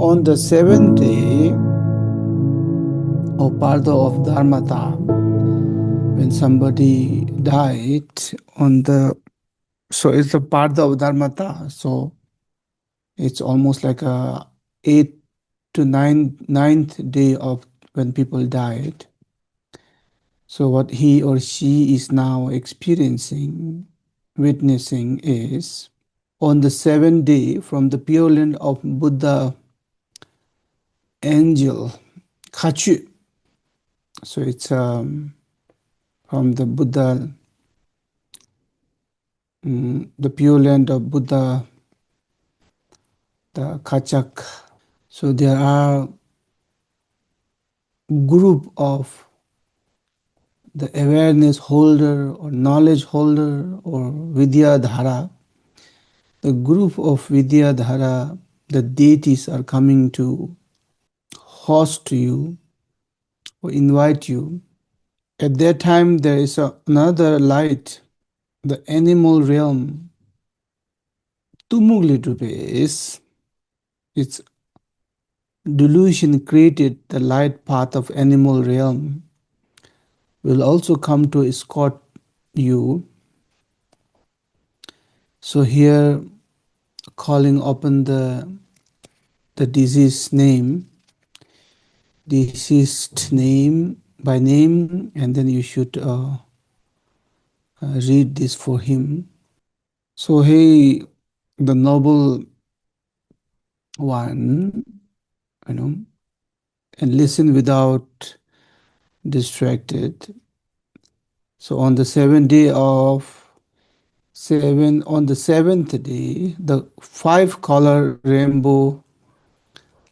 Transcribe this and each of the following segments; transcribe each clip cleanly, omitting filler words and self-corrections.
on the seventh day of Bardo of Dharmata, when somebody died on the, so it's the Bardo of Dharmata, so it's almost like a ninth day of when people died. So what he or she is now experiencing, witnessing is on the seventh day from the Pure Land of Buddha angel, Kachu. So it's from the Buddha, the Pure Land of Buddha, the Kachak. So there are group of the awareness holder or knowledge holder or Vidyadhara. The group of Vidyadhara, the deities are coming to host you or invite you. At that time, there is another light, the animal realm. Tumugli its delusion created the light path of animal realm will also come to escort you. So here, calling upon the deceased name by name, and then you should read this for him. So hey, the noble one, and listen without distracted. So on the seventh day, the 5-color rainbow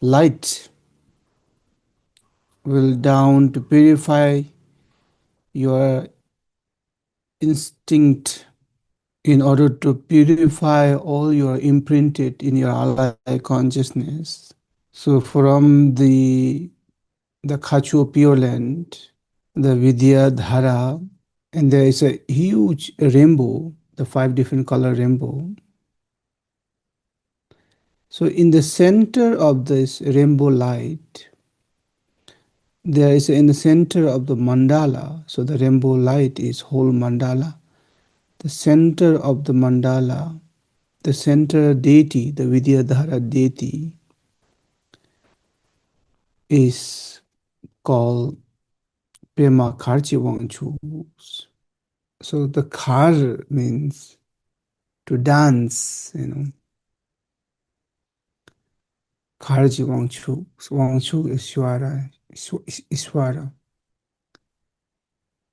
light will down to purify your instinct in order to purify all your imprinted in your alaya consciousness. So from the Khachu Pure Land, the Vidyadhara, and there is a huge rainbow, the 5 different color rainbow. So in the center of this rainbow light, there is in the center of the mandala, so the rainbow light is whole mandala. The center of the mandala, the center deity, the Vidyadhara deity, is called Pema Kharchi Wangchu. So the khar means to dance, Kharji Wangchu. Wangchu is Ishwara.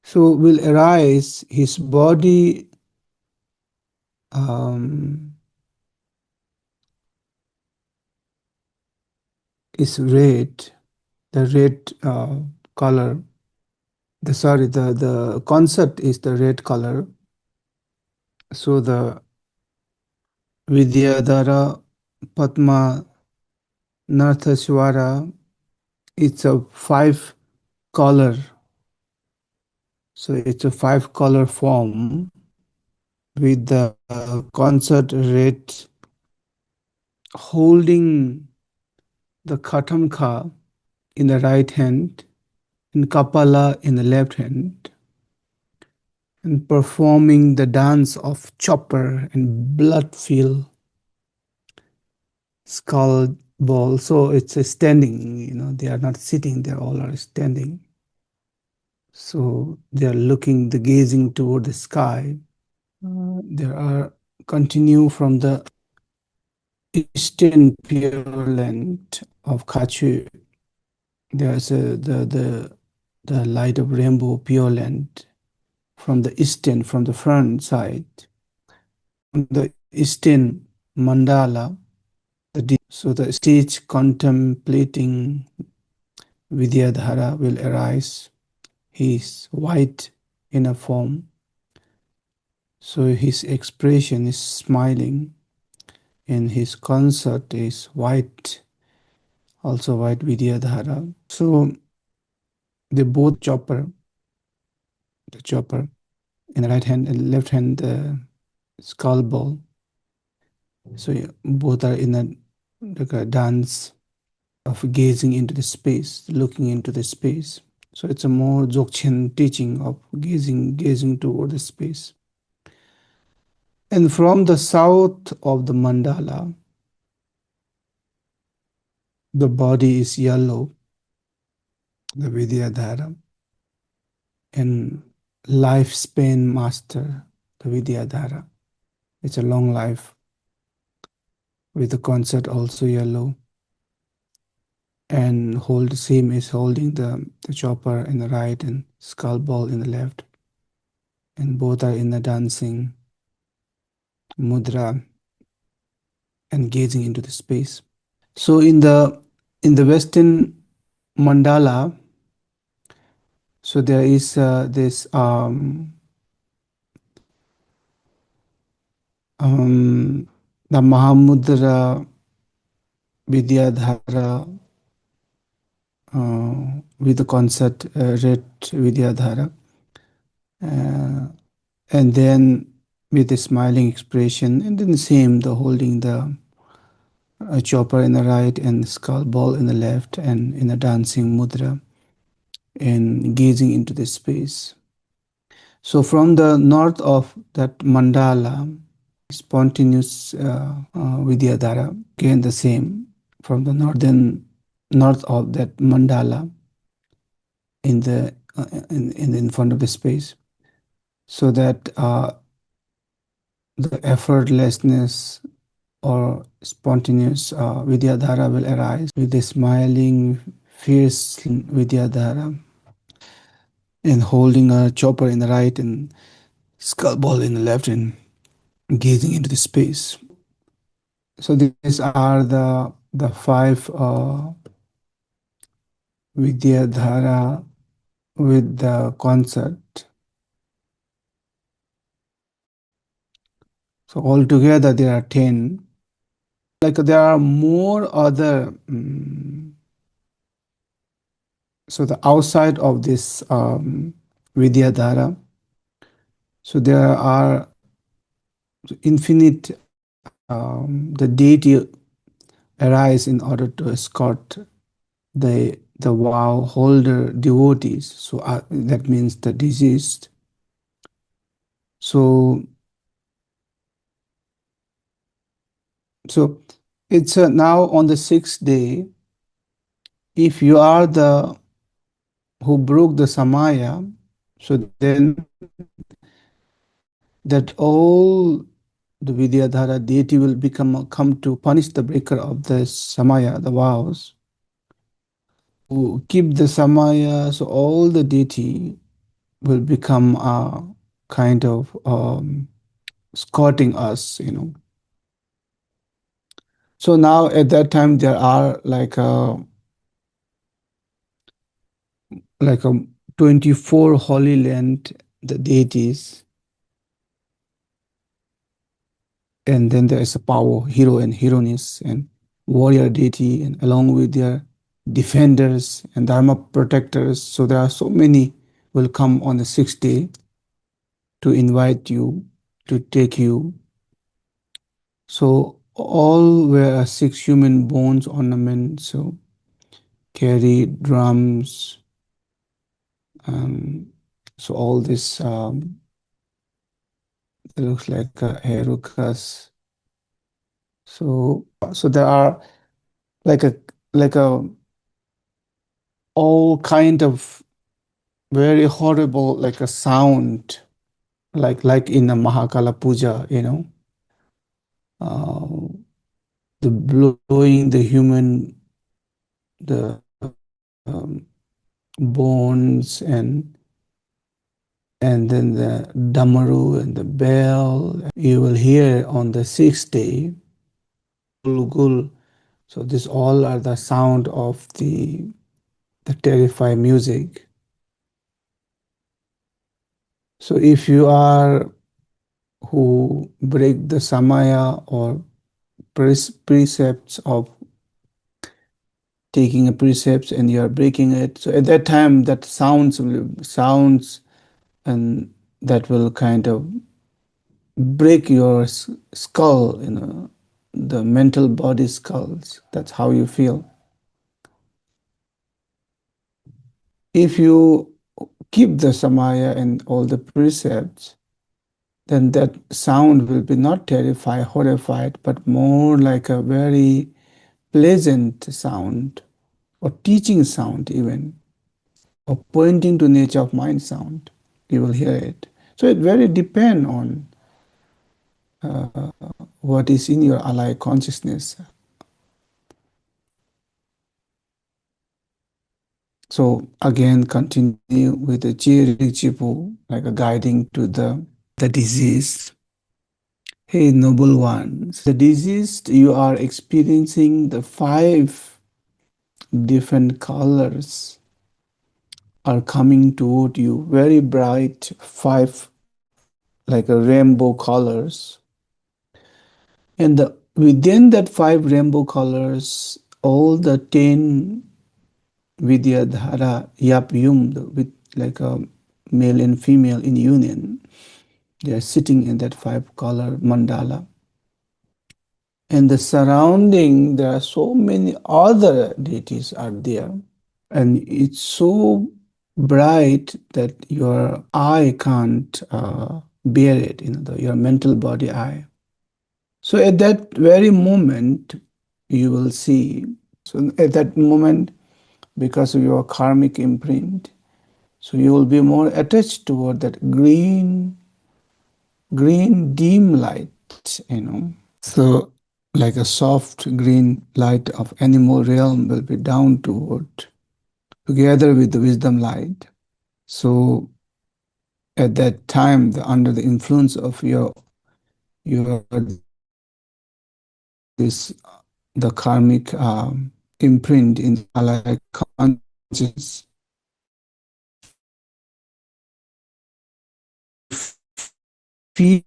So will arise, his body is red, the red color. The concept is the red color. So the Vidyadhara Padma Narthaswara, it's a 5-color. So it's a 5-color form with the concert red holding the Khatamkha in the right hand and Kapala in the left hand, and performing the dance of chopper and blood-filled skull ball. So it's a standing, they are not sitting, they all are standing. So they are gazing toward the sky. There are continue from the eastern Pure Land of Kachu. There's the light of rainbow Pure Land from the eastern, from the front side. On the eastern mandala, so the stage contemplating Vidyadhara will arise. He is white in a form, so his expression is smiling, and his concert is white, also white Vidyadhara. So they both the chopper in the right hand and left hand, the skull ball. So both are in a dance. of gazing into the space, looking into the space. So it's a more Dzogchen teaching of gazing toward the space. And from the south of the mandala, the body is yellow, the Vidyadhara, and lifespan master, the Vidyadhara. It's a long life with the concert also yellow. And hold same is holding the chopper in the right and skull ball in the left. And both are in the dancing mudra and gazing into the space. So in the Western mandala, so there is this the Mahamudra Vidyadhara with the concept red Vidyadhara, and then with a smiling expression, and then the same, the holding the chopper in the right and skull ball in the left, and in a dancing mudra and gazing into the space. So from the north of that mandala, spontaneous Vidyadhara, again the same. From the north of that mandala, in the in front of the space, so that the effortlessness or spontaneous Vidyadhara will arise with the smiling, fierce Vidyadhara, and holding a chopper in the right and skull ball in the left, and gazing into the space. So these are the five Vidyadhara with the concept. So altogether there are 10. Like there are more other. So the outside of this Vidyadhara, so there are infinite. The deity arise in order to escort the vow holder devotees. So that means the deceased. So it's now on the sixth day. If you are the who broke the samaya, so then that all the Vidyadhara deity will come to punish the breaker of the samaya, the vows, who keep the samaya. So all the deity will become a kind of escorting us. So now at that time there are like a 24 holy land, the deities, and then there is a power hero and heroines and warrior deity, and along with their defenders and dharma protectors. So there are so many will come on the sixth day to invite you, to take you. So all were six human bones ornaments, so carry drums, so all this it looks like herukas. So there are like a all kind of very horrible, like a sound, like in a Mahakala puja, uh, the blowing the human, the um, bones, and then the damaru and the bell. You will hear on the sixth day, gul. So this all are the sound of the terrifying music. So if you are who break the samaya or precepts of taking a precepts, and you are breaking it, so at that time that sounds and that will kind of break your skull, the mental body skulls. That's how you feel. If you keep the samaya and all the precepts, then that sound will be not terrified, horrified, but more like a very pleasant sound, or teaching sound even, or pointing to nature of mind sound. You will hear it. So it very depend on uh, what is in your alay consciousness. So again, continue with the Chipu, like a guiding to the disease. Hey, noble ones, the disease you are experiencing, the 5 different colors are coming toward you, very bright, 5 like a rainbow colors. And within that 5 rainbow colors, all the 10 Vidyadhara Yap Yum, with like a male and female in union, they are sitting in that 5 color mandala. And the surrounding, there are so many other deities are there. And it's so bright that your eye can't bear it, your mental body eye. So at that very moment, you will see. So at that moment, because of your karmic imprint, so you will be more attached toward that green dim light. So like a soft green light of animal realm will be down toward, together with the wisdom light. So at that time, under the influence of your this the karmic imprint in like conscious, feel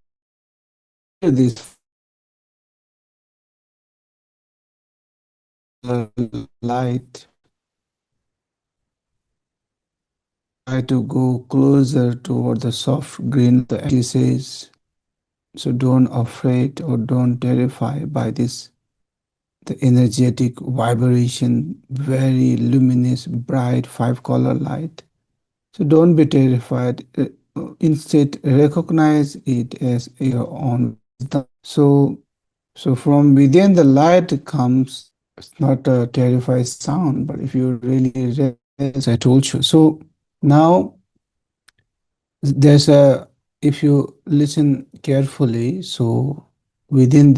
this light, try to go closer toward the soft green. The he says, so don't afraid or don't terrify by this the energetic vibration, very luminous, bright 5 color light. So don't be terrified. Instead, recognize it as your own wisdom. So from within the light comes, it's not a terrified sound, but if you really realize, as I told you. So now there's if you listen carefully, so within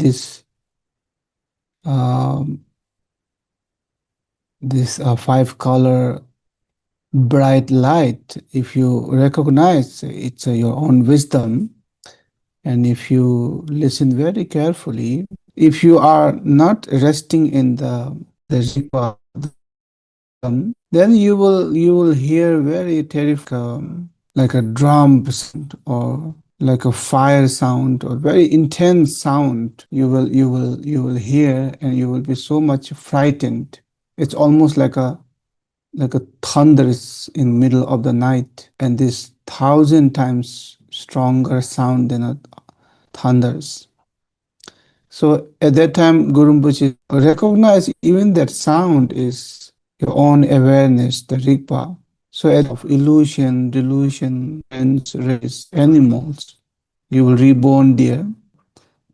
um, this 5 color bright light, if you recognize it's your own wisdom, and if you listen very carefully, if you are not resting in the ripa, then you will hear very terrifying, like a drum sound or like a fire sound or very intense sound. You will hear, and you will be so much frightened. It's almost like a thunder is in middle of the night, and this 1,000 times stronger sound than a thunders. So at that time, Guru Rinpoche recognize even that sound is your own awareness, the Rigpa. So of illusion, delusion, and race, animals, you will reborn there.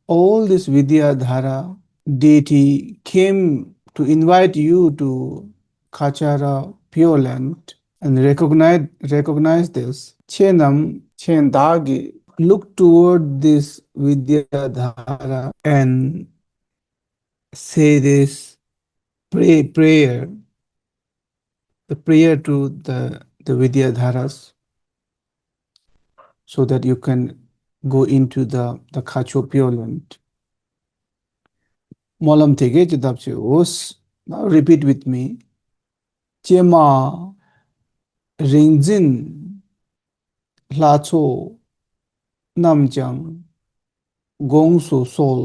All this Vidyadhara deity came to invite you to Kachara Pure Land and recognize this. Chenam, Chendagi, look toward this Vidyadhara and say this prayer, the prayer to the Vidyadharas, so that you can go into the Kacho Pure Land. Molam থেকে যেদাবছে ওস, now repeat with me. Chema ringjin lacho namjang gongsu sol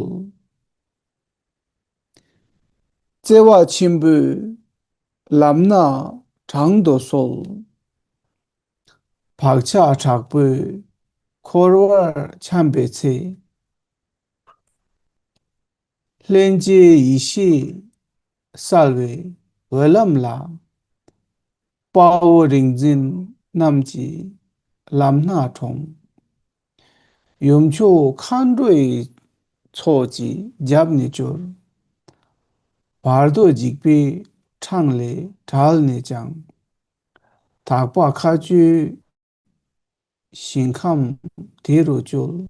cewa chimbu lamna changdo sol 박차 작부 korwar chambeche lenje ishi salve welamla powering Jin Namji Lam Na Tong Yum Cho Khandui Choji Jabni Chur Bardo Jigpi Changle Talni Chang Takpa Kaju Shinkam Tiru Chul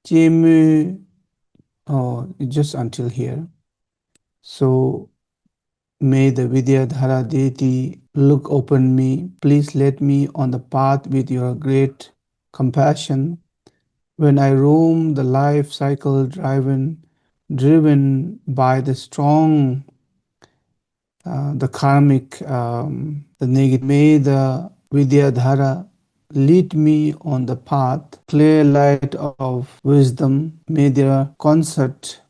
Jimmy. Oh, just until here. So may the Vidyadhara deity look upon me. Please let me on the path with your great compassion. When I roam the life cycle driven by the strong, the karmic, the negative, may the Vidyadhara lead me on the path, clear light of wisdom. May their concert,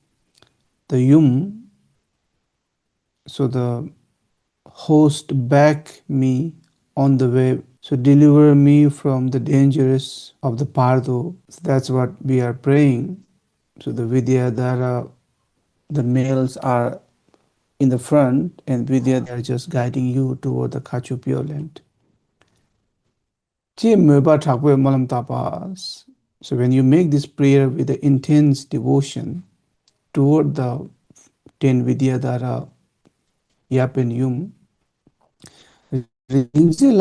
the yum, so the host back me on the way, so deliver me from the dangers of the Bardo. So that's what we are praying. So the Vidyadhara, the males are in the front, and Vidya are just guiding you toward the Kachu Pure Land. So when you make this prayer with the intense devotion toward the 10 Vidyadhara Yap and Yum, into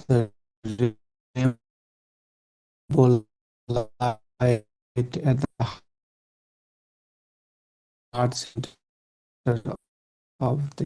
the rainbow light at the heart center of the.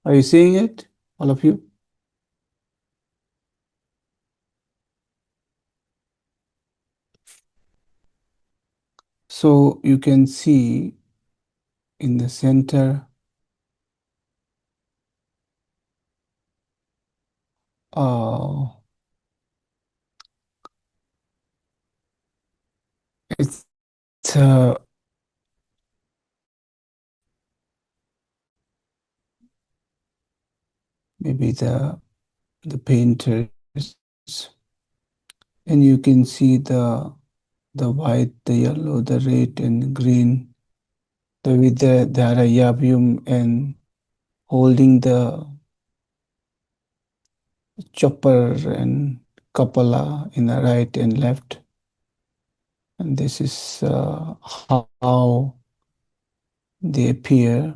Are you seeing it, all of you? So you can see in the center, it's maybe the painters, and you can see the white, the yellow, the red, and green, the Vidyadhara Yavyum, and holding the chopper and kapala in the right and left. And this is how they appear.